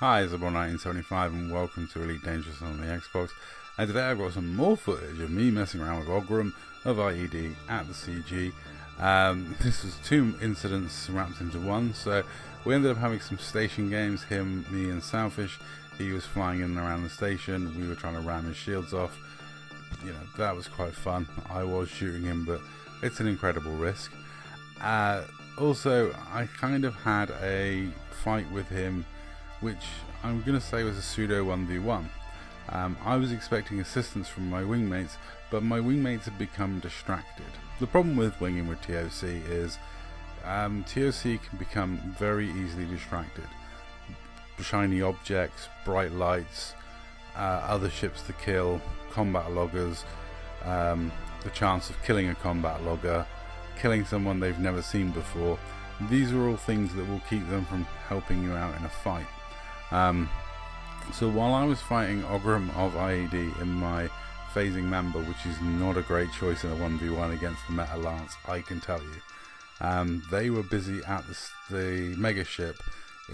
Hi, it's about 1975 and welcome to Elite Dangerous on the Xbox. And today I've got some more footage of me messing around with Ogram of IED at the CG. This was two incidents wrapped into one, so we ended up having some station games, him, me and Selfish. He was flying in and around the station, we were trying to ram his shields off. You know, that was quite fun. I was shooting him, but it's an incredible risk. Also, I kind of had a fight with him, which I'm going to say was a pseudo 1v1. I was expecting assistance from my wingmates, but my wingmates had become distracted. The problem with winging with TOC is TOC can become very easily distracted. Shiny objects, bright lights, other ships to kill, combat loggers, the chance of killing a combat logger, killing someone they've never seen before. These are all things that will keep them from helping you out in a fight. So while I was fighting Ogram of IED in my Phasing Mamba, which is not a great choice in a 1v1 against the Meta Lance, I can tell you, they were busy at the mega ship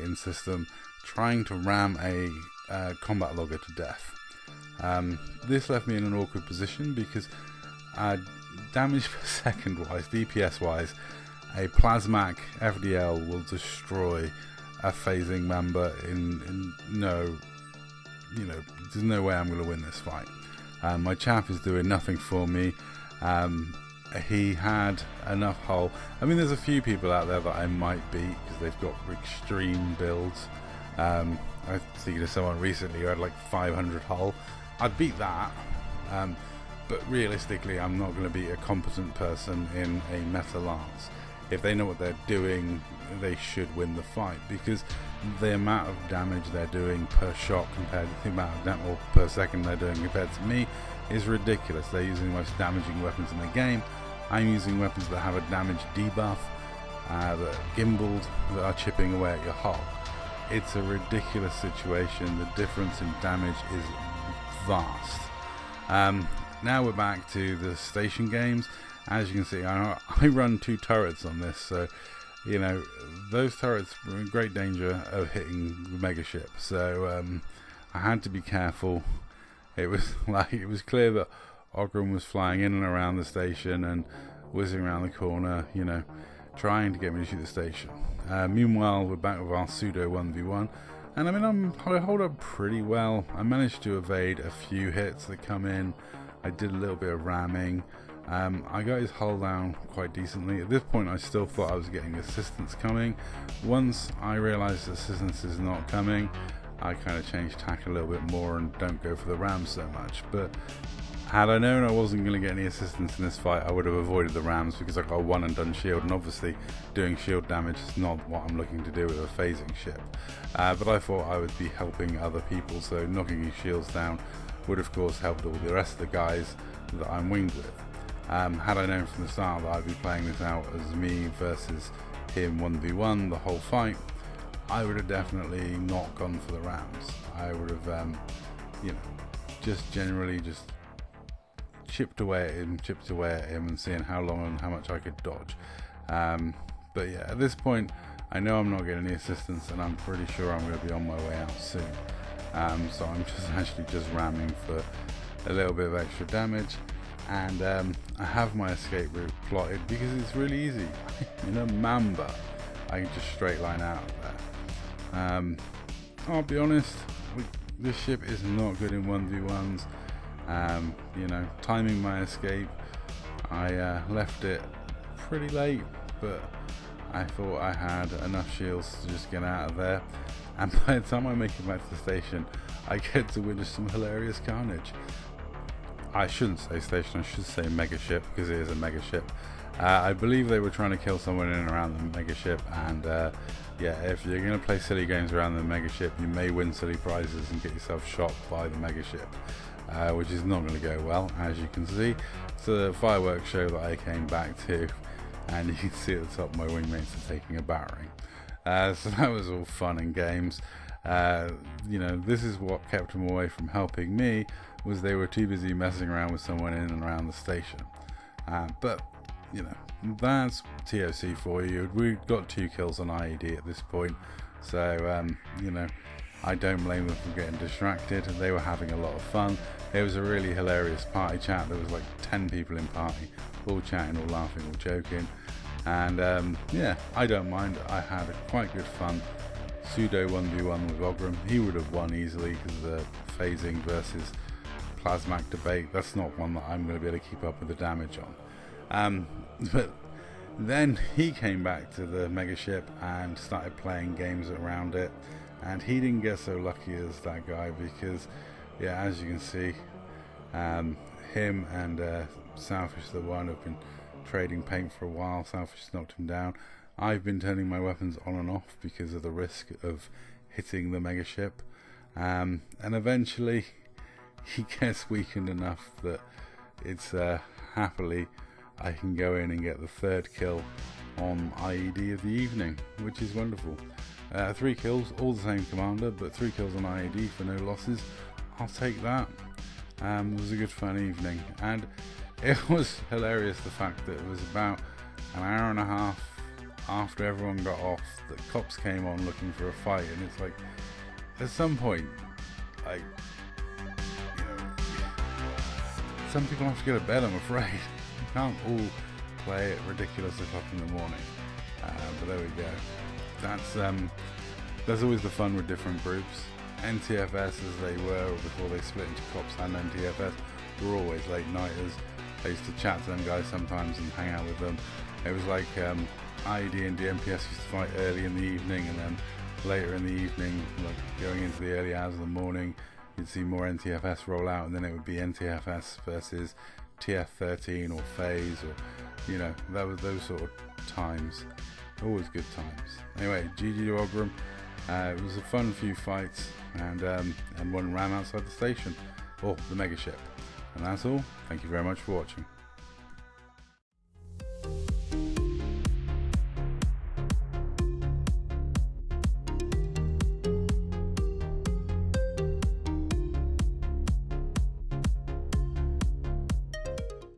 in system trying to ram a combat logger to death. This left me in an awkward position because damage per second wise, DPS wise, a Plasmac FDL will destroy a Phasing Mamba in no, there's no way I'm going to win this fight. My chap is doing nothing for me. He had enough hull. I mean, there's a few people out there that I might beat because they've got extreme builds. I was thinking of someone recently who had like 500 hull. I'd beat that, but realistically I'm not going to beat a competent person in a Meta Lance. If they know what they're doing, they should win the fight, because the amount of damage they're doing per shot compared to the amount of damage per second they're doing compared to me is ridiculous. They're using the most damaging weapons in the game. I'm using weapons that have a damage debuff, that are gimbaled, that are chipping away at your hull. It's a ridiculous situation. The difference in damage is vast. Now we're back to the station games. As you can see, I run two turrets on this, so you know those turrets were in great danger of hitting the mega ship. So I had to be careful. It was clear that Ogram was flying in and around the station and whizzing around the corner, trying to get me to shoot the station. Meanwhile, we're back with our pseudo 1v1, and I mean I hold up pretty well. I managed to evade a few hits that come in. I did a little bit of ramming. I got his hull down quite decently. At this point I still thought I was getting assistance coming. Once I realized assistance is not coming, I kind of changed tack a little bit more and don't go for the rams so much. But had I known I wasn't going to get any assistance in this fight, I would have avoided the rams, because I got a one and done shield, and obviously doing shield damage is not what I'm looking to do with a phasing ship. But I thought I would be helping other people, so knocking his shields down would of course help all the rest of the guys that I'm winged with. Had I known from the start that I'd be playing this out as me versus him 1v1 the whole fight, I would have definitely not gone for the rams. I would have, just generally just chipped away at him and seeing how long and how much I could dodge. But yeah, at this point, I know I'm not getting any assistance, and I'm pretty sure I'm going to be on my way out soon. So I'm just ramming for a little bit of extra damage. And I have my escape route plotted because it's really easy. In a Mamba, I can just straight line out of there. I'll be honest, this ship is not good in 1v1s. Timing my escape, I left it pretty late, but I thought I had enough shields to just get out of there. And by the time I make it back to the station, I get to witness some hilarious carnage. I shouldn't say station, I should say mega ship, because it is a mega ship. I believe they were trying to kill someone in and around the mega ship, and yeah, if you're going to play silly games around the mega ship, you may win silly prizes and get yourself shot by the mega ship, which is not going to go well, as you can see. It's a fireworks show that I came back to, and you can see at the top my wingmates are taking a battering. So that was all fun and games. This is what kept them away from helping me, was they were too busy messing around with someone in and around the station. But that's TOC for you. We've got 2 kills on IED at this point, so I don't blame them for getting distracted. They were having a lot of fun. It was a really hilarious party chat. There was like 10 people in party, all chatting, all laughing, all joking. And yeah, I don't mind. I had quite good fun. Pseudo 1v1 with Ogram. He would have won easily because of the phasing versus plasmac debate. That's not one that I'm going to be able to keep up with the damage on. But then he came back to the megaship and started playing games around it, and he didn't get so lucky as that guy because, yeah, as you can see, him and Selfish the One have been trading paint for a while. Selfish knocked him down. I've been turning my weapons on and off because of the risk of hitting the megaship, and eventually he gets weakened enough that it's happily I can go in and get the third kill on IED of the evening, which is wonderful. 3 kills, all the same commander, but 3 kills on IED for no losses. I'll take that. It was a good fun evening, and it was hilarious the fact that it was about an hour and a half after everyone got off that cops came on looking for a fight, and it's like, at some point, like, you know, some people have to go to bed, I'm afraid. You can't all play at ridiculous o'clock in the morning. But there we go. That's always the fun with different groups. NTFS, as they were before they split into cops and NTFS, were always late nighters. I used to chat to them guys sometimes and hang out with them. It was like IED and DMPS used to fight early in the evening, and then later in the evening, like going into the early hours of the morning, you'd see more NTFS roll out, and then it would be NTFS versus TF13 or Phase, or, you know, that was those sort of times. Always good times. Anyway, GG to Ogram. It was a fun few fights, and one ran outside the station, or the megaship. And that's all. Thank you very much for watching.